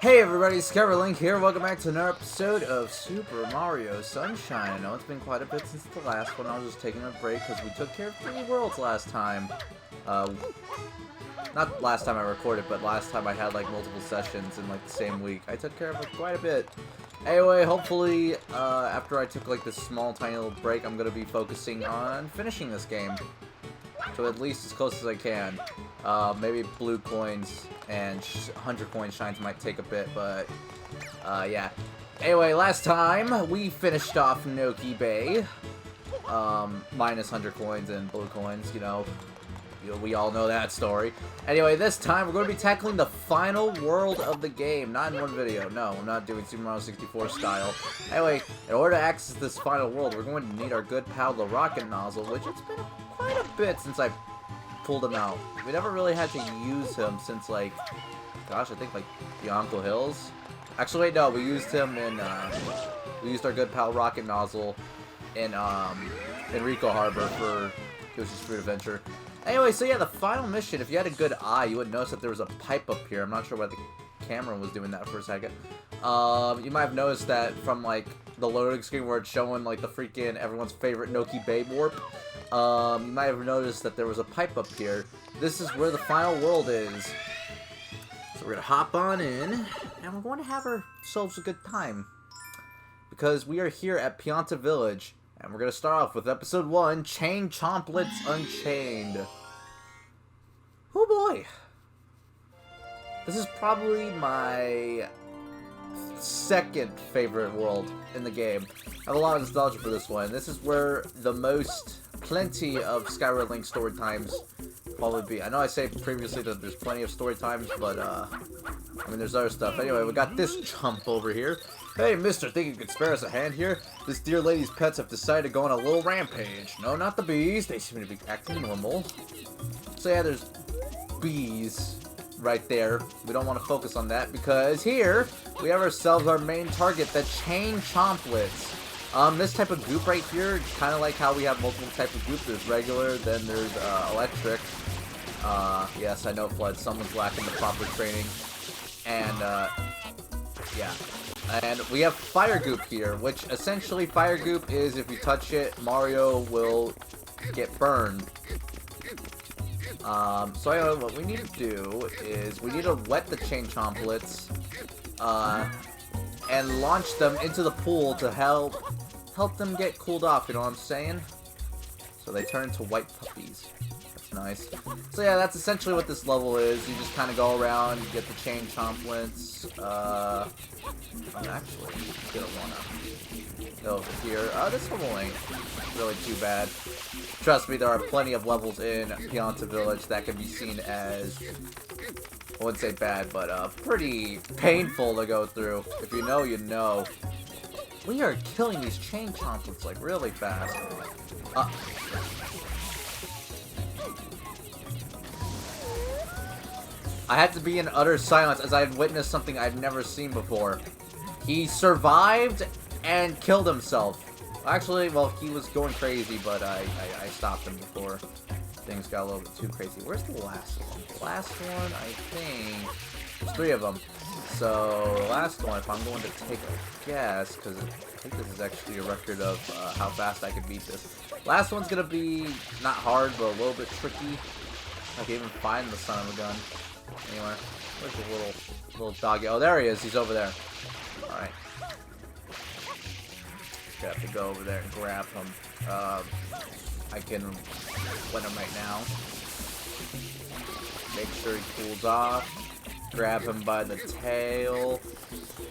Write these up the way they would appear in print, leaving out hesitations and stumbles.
Hey everybody, Link here. Welcome back to another episode of Super Mario Sunshine. I know it's been quite a bit since the last one. I was just taking a break because we took care of 3 worlds last time. Not last time I recorded, but last time I had like multiple sessions in like the same week. I took care of it quite a bit. Anyway, hopefully after I took like this small tiny little break, I'm going to be focusing on finishing this game. So at least as close as I can. Maybe blue coins and 100 coin shines might take a bit, but yeah. Anyway, last time we finished off Noki Bay. Minus 100 coins and blue coins, you know, we all know that story. Anyway, this time we're going to be tackling the final world of the game. Not in one video, no, I'm not doing Super Mario 64 style. Anyway, in order to access this final world, we're going to need our good pal, the Rocket Nozzle, which it's been quite a bit since I pulled him out. We never really had to use him since, like, gosh, I think, like, Bianco Hills? Actually, wait, no, we used him in, we used our good pal, Rocket Nozzle, in Rico Harbor for Yoshi's Fruit Adventure. Anyway, so yeah, the final mission, if you had a good eye, you would notice that there was a pipe up here. I'm not sure why the camera was doing that for a second. You might have noticed that from, like, the loading screen where it's showing, like, the freaking everyone's favorite Noki Bay warp. You might have noticed that there was a pipe up here. This is where the final world is. So we're gonna hop on in, and we're going to have ourselves a good time. Because we are here at Pianta Village. And we're going to start off with Episode 1, Chain Chomplets Unchained. Oh boy! This is probably my second favorite world in the game. I have a lot of nostalgia for this one. This is where plenty of Skyward Link story times probably be. I know I said previously that there's plenty of story times, but I mean, there's other stuff. Anyway, we got this chump over here. Hey, mister, think you could spare us a hand here? This dear lady's pets have decided to go on a little rampage. No, not the bees. They seem to be acting normal. So yeah, there's bees right there. We don't want to focus on that because here we have ourselves our main target, the Chain Chomplets. This type of goop right here, kind of like how we have multiple types of goop. There's regular, then there's electric. Yes, I know, Flood. Someone's lacking the proper training. And, yeah. And we have Fire Goop here, which essentially Fire Goop is if you touch it, Mario will get burned. So anyway, what we need to do is we need to wet the Chain Chomplets, and launch them into the pool to help them get cooled off, you know what I'm saying? So they turn into white puppies. That's nice. So yeah, that's essentially what this level is. You just kind of go around, you get the Chain Chomplets. Actually, you don't wanna go over here. This level ain't really too bad. Trust me, there are plenty of levels in Pianta Village that can be seen as, I wouldn't say bad, but pretty painful to go through. If you know, you know. We are killing these Chain Chomplets like really fast. I had to be in utter silence as I had witnessed something I'd never seen before. He survived and killed himself. Actually, well, he was going crazy, but I stopped him before things got a little bit too crazy. Where's the last one? The last one, I think, there's 3 of them. So, the last one, if I'm going to take a guess, because I think this is actually a record of how fast I can beat this. Last one's going to be not hard, but a little bit tricky. I can even find the son of a gun. Anyway, where's the little doggy? Oh, there he is. He's over there. Alright. Have to go over there and grab him. I can win him right now. Make sure he cools off. Grab him by the tail.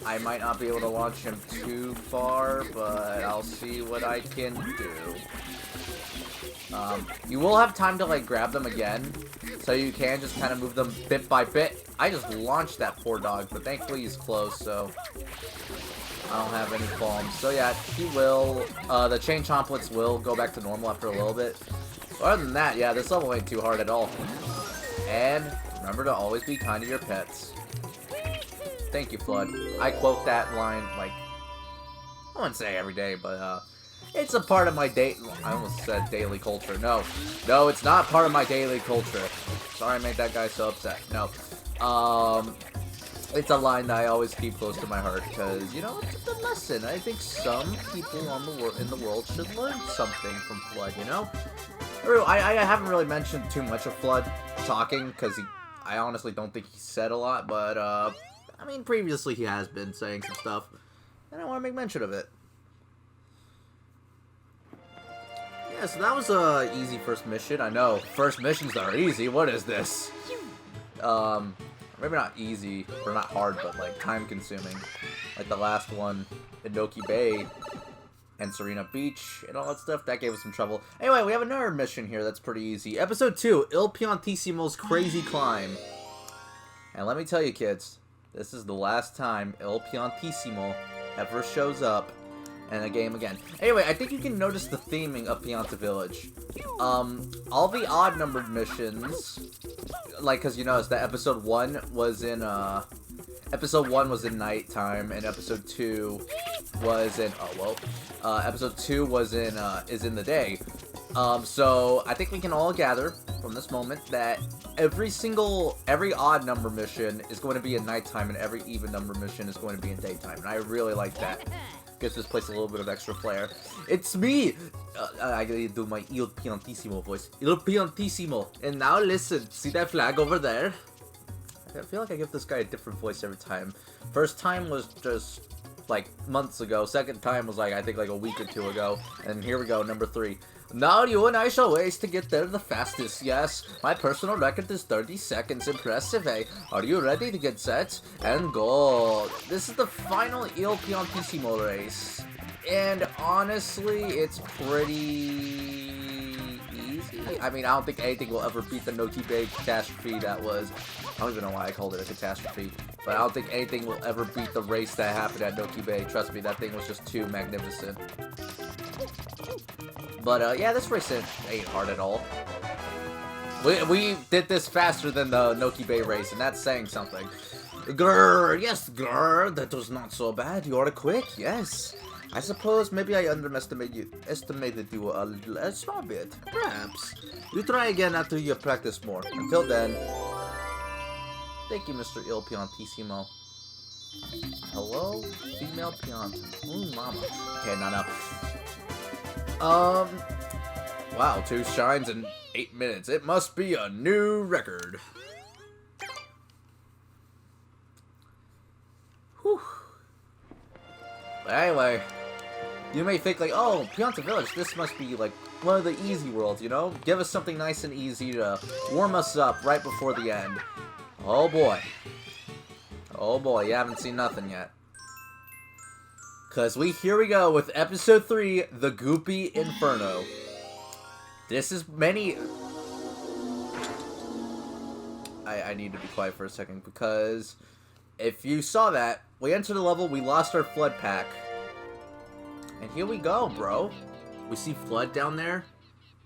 I might not be able to launch him too far, but I'll see what I can do. You will have time to, like, grab them again, so you can just kind of move them bit by bit. I just launched that poor dog, but thankfully he's close, so I don't have any qualms. So yeah, he will, the Chain Chomplets will go back to normal after a little bit. But other than that, yeah, this level ain't too hard at all. And remember to always be kind to your pets. Thank you, Flood. I quote that line, like, I wouldn't say every day, but, it's a part of my I almost said daily culture. No, it's not part of my daily culture. Sorry I made that guy so upset. No. It's a line that I always keep close to my heart because, you know, it's a good lesson. I think some people in the world should learn something from Flood, you know? I haven't really mentioned too much of Flood talking because I honestly don't think he said a lot, but, I mean, previously he has been saying some stuff, and I want to make mention of it. Yeah, so that was a easy first mission. I know, first missions are easy. What is this? Maybe not easy, or not hard, but like time-consuming. Like the last one, Inoki Bay, and Serena Beach, and all that stuff. That gave us some trouble. Anyway, we have another mission here that's pretty easy. Episode 2, Il Piantissimo's Crazy Climb. And let me tell you, kids, this is the last time Il Piantissimo ever shows up in a game again. Anyway, I think you can notice the theming of Pianta Village. All the odd-numbered missions, like, because you notice that episode 1 was in, nighttime, and episode 2 was in, episode 2 was in, is in the day. So, I think we can all gather from this moment that every odd number mission is going to be in nighttime, and every even number mission is going to be in daytime, and I really like that. Gives this place a little bit of extra flair. It's me! I gotta do my Il Piantissimo voice. Il Piantissimo! And now listen, see that flag over there? I feel like I give this guy a different voice every time. First time was just, like, months ago. Second time was, like, I think, like, a week or two ago. And here we go, number 3. Now you and I shall race to get there the fastest, yes. My personal record is 30 seconds. Impressive, eh? Are you ready to get set? And go! This is the final Il Piantissimo race. And honestly, it's pretty easy. I mean, I don't think anything will ever beat the Inoki Bay catastrophe that was... I don't even know why I called it a catastrophe. But I don't think anything will ever beat the race that happened at Inoki Bay. Trust me, that thing was just too magnificent. But, yeah, this race ain't hard at all. We did this faster than the Inoki Bay race, and that's saying something. Grrr, yes, grrr, that was not so bad. You are quick, yes. I suppose maybe I estimated you a small bit. Perhaps. You try again after you practice more. Until then, thank you, Mr. Il Piantissimo. Hello, female Piant. Mama. Okay, no. Wow, 2 shines in 8 minutes. It must be a new record. Whew. But anyway, you may think like, oh, Pianta Village, this must be like one of the easy worlds, you know? Give us something nice and easy to warm us up right before the end. Oh boy. Oh boy, you haven't seen nothing yet. Cause here we go with episode 3, the Goopy Inferno. This is many... I need to be quiet for a second, because if you saw that, we entered the level, we lost our Flood pack. And here we go, bro. We see Flood down there.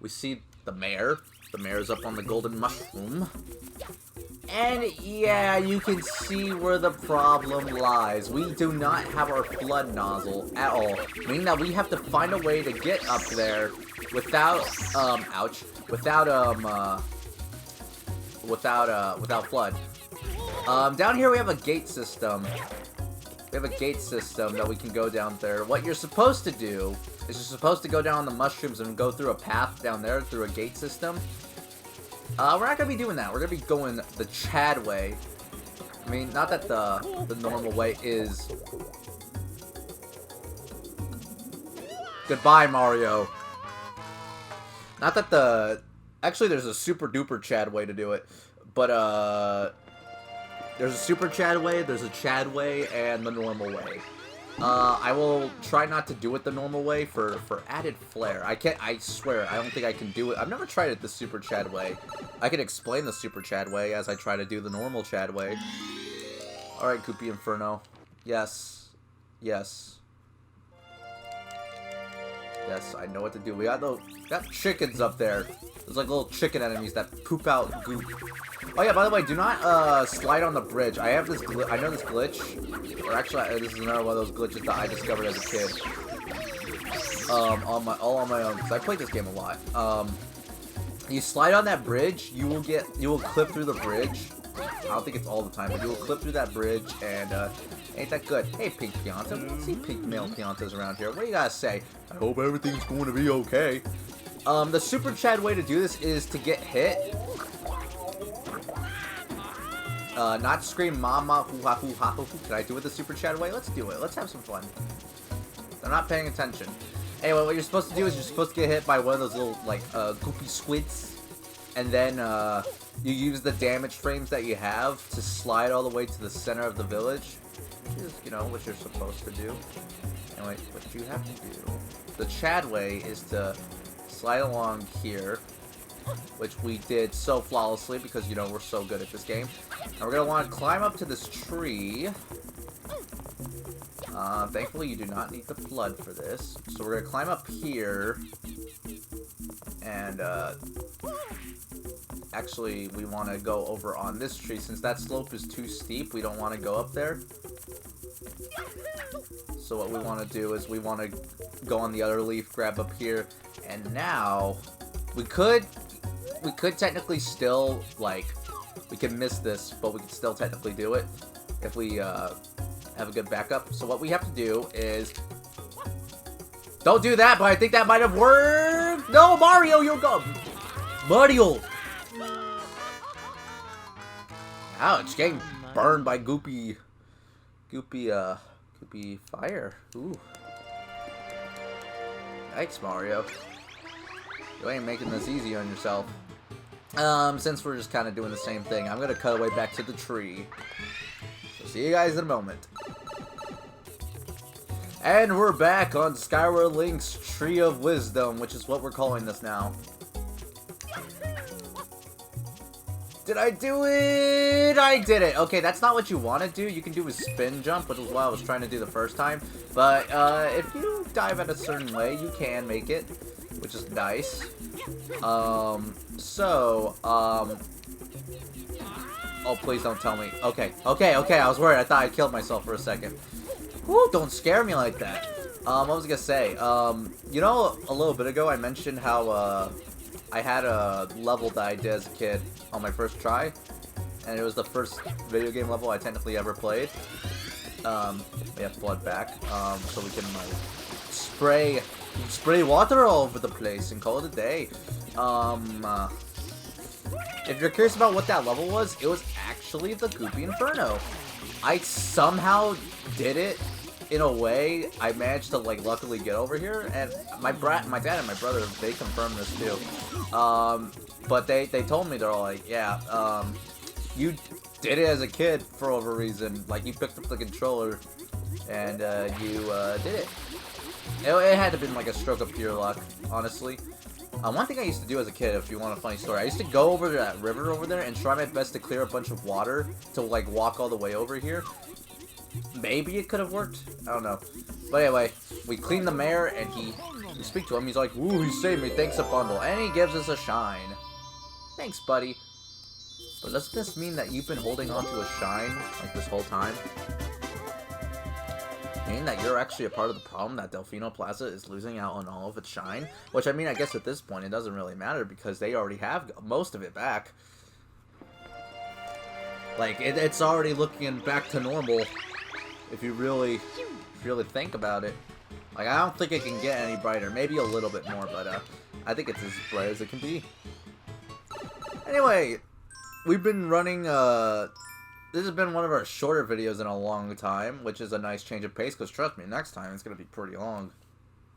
We see the mayor. The mayor's up on the golden mushroom. And yeah, you can see where the problem lies. We do not have our Flood nozzle at all, meaning that we have to find a way to get up there without without Flood. Down here we have a gate system. We have a gate system that we can go down there. What you're supposed to do is you're supposed to go down the mushrooms and go through a path down there through a gate system. We're not gonna be doing that. We're gonna be going the Chad way. I mean, not that the normal way is. Goodbye, Mario. Not that the... Actually, there's a super duper Chad way to do it. But, there's a super Chad way, there's a Chad way, and the normal way. I will try not to do it the normal way for added flair. I swear, I don't think I can do it. I've never tried it the super Chad way. I can explain the super Chad way as I try to do the normal Chad way. Alright, Goopy Inferno. Yes. Yes. Yes, I know what to do. We got chickens up there. There's like little chicken enemies that poop out goop. Oh yeah, by the way, do not slide on the bridge. I have this I know this glitch. Or actually, this is another one of those glitches that I discovered as a kid. All on my own, because I played this game a lot. You slide on that bridge, you will clip through the bridge, I don't think it's all the time, but you will clip through that bridge, and ain't that good. Hey, Pink Pianta. We don't see pink male Piantas around here. What do you guys say? I hope everything's going to be okay. The Super Chad way to do this is to get hit. Not scream mama hoo-ha hoo-ha hoo-ha. Can I do it the Super Chad way? Let's do it. Let's have some fun. I'm not paying attention. Anyway, what you're supposed to do is you're supposed to get hit by one of those little, like, goopy squids. And then, you use the damage frames that you have to slide all the way to the center of the village. Which is, you know, what you're supposed to do. Anyway, what you have to do. The Chad way is to slide along here. Which we did so flawlessly because, you know, we're so good at this game. And we're going to want to climb up to this tree. Thankfully, you do not need the flood for this. So we're going to climb up here. And, actually, we want to go over on this tree. Since that slope is too steep, we don't want to go up there. So what we want to do is we want to go on the other leaf, grab up here. And now, we could technically still, like, we can miss this, but we can still technically do it if we, have a good backup. So what we have to do is... Don't do that, but I think that might have worked! No, Mario, you're gone! Mario! Ouch, getting burned by goopy fire. Ooh. Yikes, Mario. You ain't making this easy on yourself. Since we're just kind of doing the same thing, I'm gonna cut away back to the tree. So see you guys in a moment. And we're back on Skyward Link's Tree of Wisdom, which is what we're calling this now. Did I do it? I did it. Okay, that's not what you want to do. You can do a spin jump, which is what I was trying to do the first time. But if you dive at a certain way, you can make it, which is nice. Oh, please don't tell me. Okay, I was worried. I thought I killed myself for a second. Woo, don't scare me like that. What was I gonna say? You know, a little bit ago I mentioned how, I had a level that I did as a kid on my first try. And it was the first video game level I technically ever played. We have blood back, so we can, like, spray water all over the place and call it a day. If you're curious about what that level was, it was actually the Goopy Inferno. I somehow did it in a way. I managed to, like, luckily get over here, and my dad and my brother, they confirmed this too. But they told me, they're all like, yeah, you did it as a kid for whatever reason. Like, you picked up the controller and you did it. It had to have been like a stroke of pure luck, honestly. One thing I used to do as a kid, if you want a funny story, I used to go over to that river over there and try my best to clear a bunch of water to, like, walk all the way over here. Maybe it could have worked. I don't know. But anyway, we clean the mayor, and we speak to him. He's like, "Ooh, he saved me. Thanks a bundle." And he gives us a shine. Thanks, buddy. But doesn't this mean that you've been holding on to a shine, like, this whole time? Meaning that you're actually a part of the problem that Delfino Plaza is losing out on all of its shine? Which, I mean, I guess at this point it doesn't really matter because they already have most of it back. Like, it's already looking back to normal if you really think about it. Like, I don't think it can get any brighter. Maybe a little bit more, but I think it's as bright as it can be. Anyway, we've been running, this has been one of our shorter videos in a long time, which is a nice change of pace, because trust me, next time it's going to be pretty long.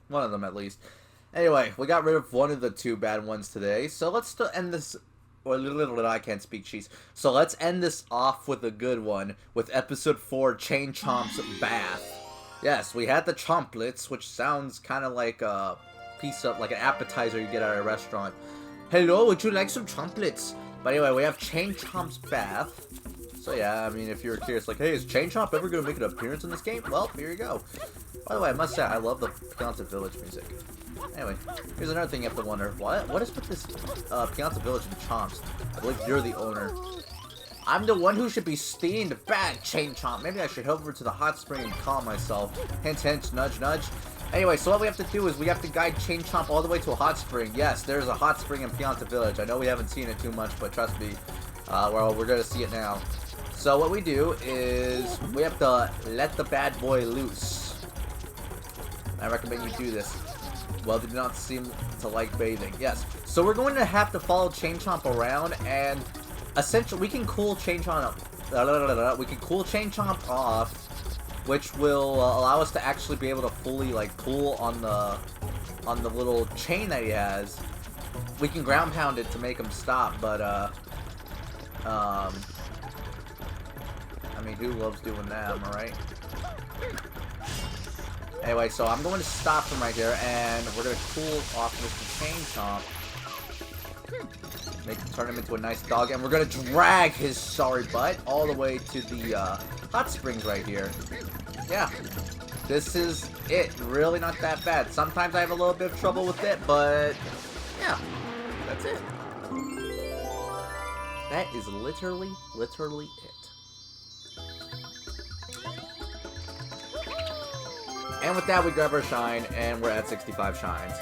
One of them, at least. Anyway, we got rid of one of the two bad ones today, so let's end this... Or I can't speak cheese. So let's end this off with a good one, with episode 4, Chain Chomp's Bath. Yes, we had the chomplets, which sounds kind of like a piece of, like an appetizer you get at a restaurant. Hello, would you like some chomplets? But anyway, we have Chain Chomp's Bath. So yeah, I mean, if you're curious, like, hey, is Chain Chomp ever going to make an appearance in this game? Well, here you go. By the way, I must say, I love the Pianta Village music. Anyway, here's another thing you have to wonder. What is with this Pianta Village and Chomps? I believe you're the owner. I'm the one who should be steamed. Bad Chain Chomp. Maybe I should head over to the hot spring and calm myself. Hint, hint, nudge, nudge. Anyway, so what we have to do is we have to guide Chain Chomp all the way to a hot spring. Yes, there's a hot spring in Pianta Village. I know we haven't seen it too much, but trust me, Well, we're gonna see it now. So what we do is we have to let the bad boy loose. I recommend you do this. Well, they do not seem to like bathing. Yes. So we're going to have to follow Chain Chomp around, and essentially we can cool Chain Chomp. We can cool Chain Chomp off, which will allow us to actually be able to fully like pull on the little chain that he has. We can ground pound it to make him stop, but I mean, who loves doing that? Am I right? Anyway, so I'm going to stop him right here, and we're going to cool off Mr. Chain Chomp. Turn him into a nice dog, and we're going to drag his sorry butt all the way to the hot springs right here. Yeah, this is it. Really not that bad. Sometimes I have a little bit of trouble with it, but yeah, that's it. That is literally it. And with that, we grab our shine, and we're at 65 shines.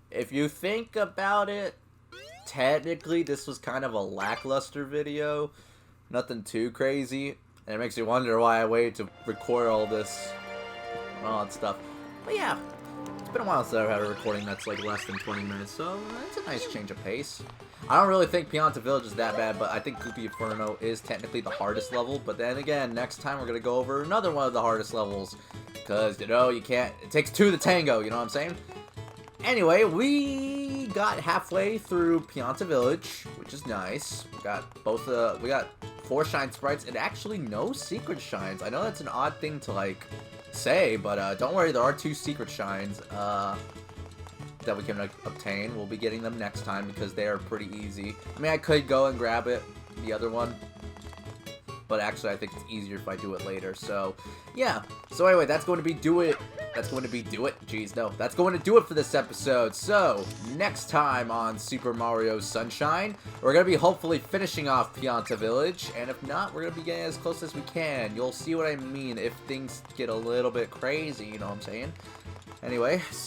If you think about it, technically this was kind of a lackluster video. Nothing too crazy. And it makes you wonder why I waited to record all this and all that stuff. But yeah, it's been a while since I've had a recording that's like less than 20 minutes, so it's a nice change of pace. I don't really think Pianta Village is that bad, but I think Goopy Inferno is technically the hardest level. But then again, next time we're going to go over another one of the hardest levels. Because, you know, you can't... It takes two to tango, you know what I'm saying? Anyway, we got halfway through Pianta Village, which is nice. We got both we got 4 shine sprites and actually no secret shines. I know that's an odd thing to like say, but don't worry, there are 2 secret shines that we can obtain. We'll be getting them next time because they are pretty easy. I mean, I could go and grab it, the other one, but actually I think it's easier if I do it later. So yeah. So anyway, that's going to be do it. That's going to do it for this episode. So, next time on Super Mario Sunshine, we're going to be hopefully finishing off Pianta Village, and if not, we're going to be getting as close as we can. You'll see what I mean if things get a little bit crazy, you know what I'm saying? Anyway, see